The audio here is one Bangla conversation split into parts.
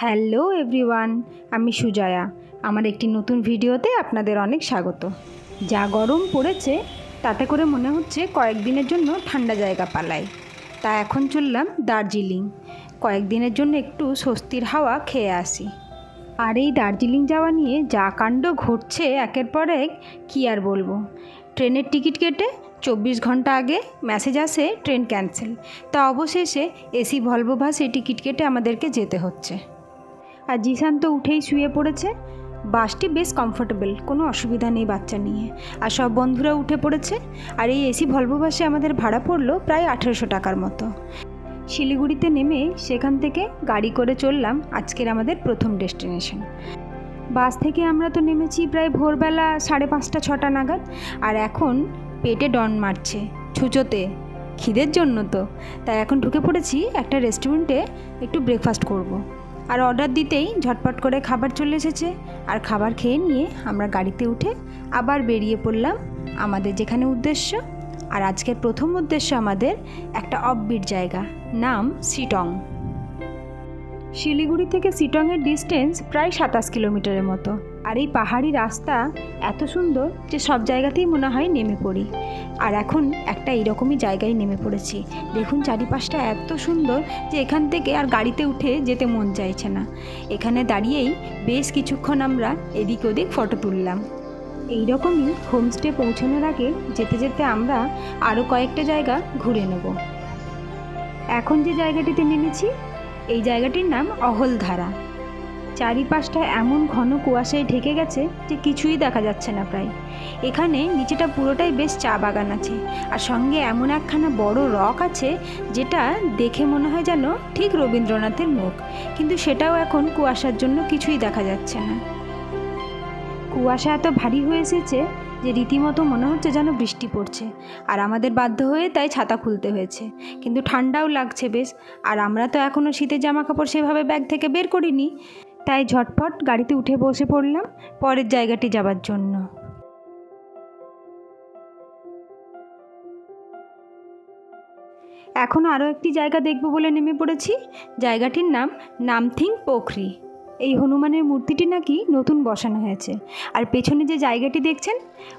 হ্যালো এভরিওয়ান, আমি সুজয়া। আমার একটি নতুন ভিডিওতে আপনাদের অনেক স্বাগত। যা গরম পড়েছে তাতে করে মনে হচ্ছে কয়েকদিনের জন্য ঠান্ডা জায়গা পালাই। তা এখন চললাম দার্জিলিং, কয়েকদিনের জন্য একটু স্বস্তির হাওয়া খেয়ে আসি। আর এই দার্জিলিং যাওয়া নিয়ে যা কাণ্ড ঘটছে একের পর এক, কী আর বলবো। ট্রেনের টিকিট কেটে 24 ঘন্টা আগে মেসেজ আসে ট্রেন ক্যান্সেল। তা অবশেষে এসি ভলভো বাসে টিকিট কেটে আমাদেরকে যেতে হচ্ছে। আর জিসান তো উঠেই শুয়ে পড়েছে। বাসটি বেশ কমফোর্টেবল, কোনো অসুবিধা নেই বাচ্চা নিয়ে। আর সব বন্ধুরা উঠে পড়েছে। আর এই এসি ভলভো বাসে আমাদের ভাড়া পড়লো প্রায় 1800 টাকার মতো। শিলিগুড়িতে নেমে সেখান থেকে গাড়ি করে চললাম আজকের আমাদের প্রথম ডেস্টিনেশন। বাস থেকে আমরা তো নেমেছি প্রায় ভোরবেলা 5:30-6টা নাগাদ। আর এখন পেটে ডন মারছে ছুঁচোতে, খিদের জন্য তো। তাই এখন ঢুকে পড়েছি একটা রেস্টুরেন্টে, একটু ব্রেকফাস্ট করব। আর অর্ডার দিতেই ঝটপট করে খাবার চলে এসেছে। আর খাবার খেয়ে নিয়ে আমরা গাড়িতে উঠে আবার বেরিয়ে পড়লাম আমাদের যেখানে উদ্দেশ্য। আর আজকের প্রথম উদ্দেশ্য আমাদের একটা অফবিট জায়গা, নাম সিটং। শিলিগুড়ি থেকে সিটংয়ের ডিস্টেন্স প্রায় 27 কিলোমিটারের মতো। আর এই পাহাড়ি রাস্তা এত সুন্দর যে সব জায়গাতেই মনে হয় নেমে পড়ি। আর এখন একটা এইরকমই জায়গায় নেমে পড়েছি। দেখুন চারিপাশটা এত সুন্দর যে এখান থেকে আর গাড়িতে উঠে যেতে মন চাইছে না। এখানে দাঁড়িয়েই বেশ কিছুক্ষণ আমরা এদিক ওদিক ফটো তুললাম। এইরকমই হোমস্টে পৌঁছানোর আগে যেতে যেতে আমরা আরও কয়েকটা জায়গা ঘুরে নেব। এখন যে জায়গাটিতে নেমেছি এই জায়গাটির নাম অহলধারা। চারিপাশটা এমন ঘন কুয়াশায় ঢেকে গেছে যে কিছুই দেখা যাচ্ছে না প্রায়। এখানে নিচেটা পুরোটাই বেশ চা বাগান আছে। আর সঙ্গে এমন একখানা বড় রক আছে যেটা দেখে মনে হয় যেন ঠিক রবীন্দ্রনাথের মুখ, কিন্তু সেটাও এখন কুয়াশার জন্য কিছুই দেখা যাচ্ছে না। কুয়াশা এত ভারী হয়ে এসেছে যে রীতিমতো মনে হচ্ছে যেন বৃষ্টি পড়ছে। আর আমাদের বাধ্য হয়ে তাই ছাতা খুলতে হয়েছে, কিন্তু ঠান্ডাও লাগছে বেশ। আর আমরা তো এখনও শীতের জামা কাপড় সেভাবে ব্যাগ থেকে বের করিনি, তাই ঝটপট গাড়িতে উঠে বসে পড়লাম পরের জায়গাটি যাবার জন্য। এখন আরও একটি জায়গা দেখব বলে নেমে পড়েছি। জায়গাটির নাম নামথিং পোখরি। এই হনুমানের মূর্তিটি নাকি নতুন বসানো হয়েছে। আর পেছনে যে জায়গাটি দেখছেন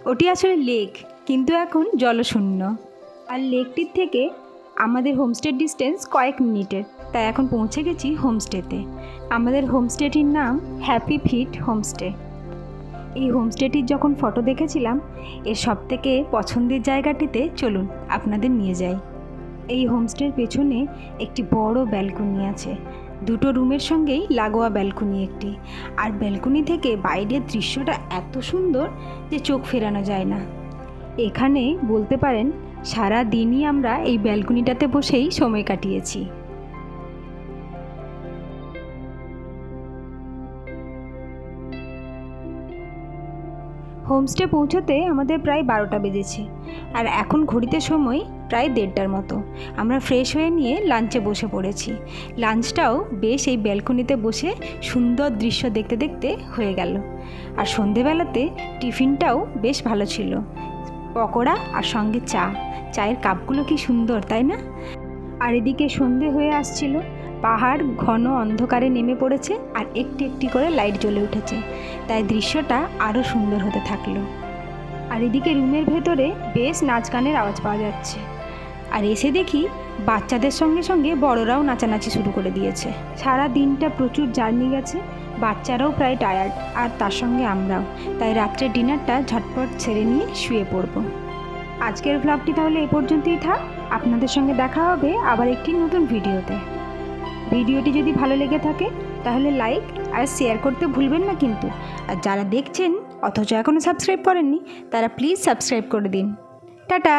ওটি আসলে লেক, কিন্তু এখন জলশূন্য। আর লেকটির থেকে আমাদের হোমস্টের ডিস্টেন্স কয়েক মিনিটের। তাই এখন পৌঁছে গেছি হোমস্টেতে। আমাদের হোমস্টেটির নাম হ্যাপি ফিট হোমস্টে। এই হোমস্টেটির যখন ফটো দেখেছিলাম এর সবথেকে পছন্দের জায়গাটিতে চলুন আপনাদের নিয়ে যাই। এই হোমস্টের পেছনে একটি বড় ব্যালকনি আছে, দুটো রুমের সঙ্গেই লাগোয়া ব্যালকনি একটি। আর ব্যালকনি থেকে বাইরের দৃশ্যটা এত সুন্দর যে চোখ ফেরানো যায় না। এখানে বলতে পারেন সারা দিনই আমরা এই ব্যালকনিটাতে বসেই সময় কাটিয়েছি। হোমস্টে পৌঁছতে আমাদের প্রায় 12টা বেজেছে। আর এখন ঘড়িতে সময় প্রায় 1:30টার মতো। আমরা ফ্রেশ হয়ে নিয়ে লাঞ্চে বসে পড়েছি। লাঞ্চটাও বেশ এই ব্যালকনিতে বসে সুন্দর দৃশ্য দেখতে দেখতে হয়ে গেল। আর সন্ধেবেলাতে টিফিনটাও বেশ ভালো ছিল, পকোড়া আর সঙ্গে চা। চায়ের কাপগুলো কি সুন্দর, তাই না? আর এদিকে সন্ধে হয়ে আসছিল, পাহাড় ঘন অন্ধকারে নেমে পড়েছে আর একটি একটি করে লাইট জ্বলে উঠেছে, তাই দৃশ্যটা আরও সুন্দর হতে থাকলো। আর এদিকে রুমের ভেতরে বেশ নাচ গানের আওয়াজ পাওয়া যাচ্ছে। আর এসে দেখি বাচ্চাদের সঙ্গে সঙ্গে বড়রাও নাচানাচি শুরু করে দিয়েছে। সারা দিনটা প্রচুর জার্নি গেছে, বাচ্চারাও প্রায় টায়ার্ড, আর তার সঙ্গে আমরাও। তাই রাত্রের ডিনারটা ঝটপট ছেড়ে নিয়ে শুয়ে পড়ব। আজকের ভ্লগটি তাহলে এ পর্যন্তই থাক। আপনাদের সঙ্গে দেখা হবে আবার একটি নতুন ভিডিওতে। ভিডিওটি যদি ভালো লেগে থাকে তাহলে লাইক আর শেয়ার করতে ভুলবেন না কিন্তু। আর যারা দেখছেন অথচ এখনও সাবস্ক্রাইব করেননি তারা প্লিজ সাবস্ক্রাইব করে দিন। টাটা।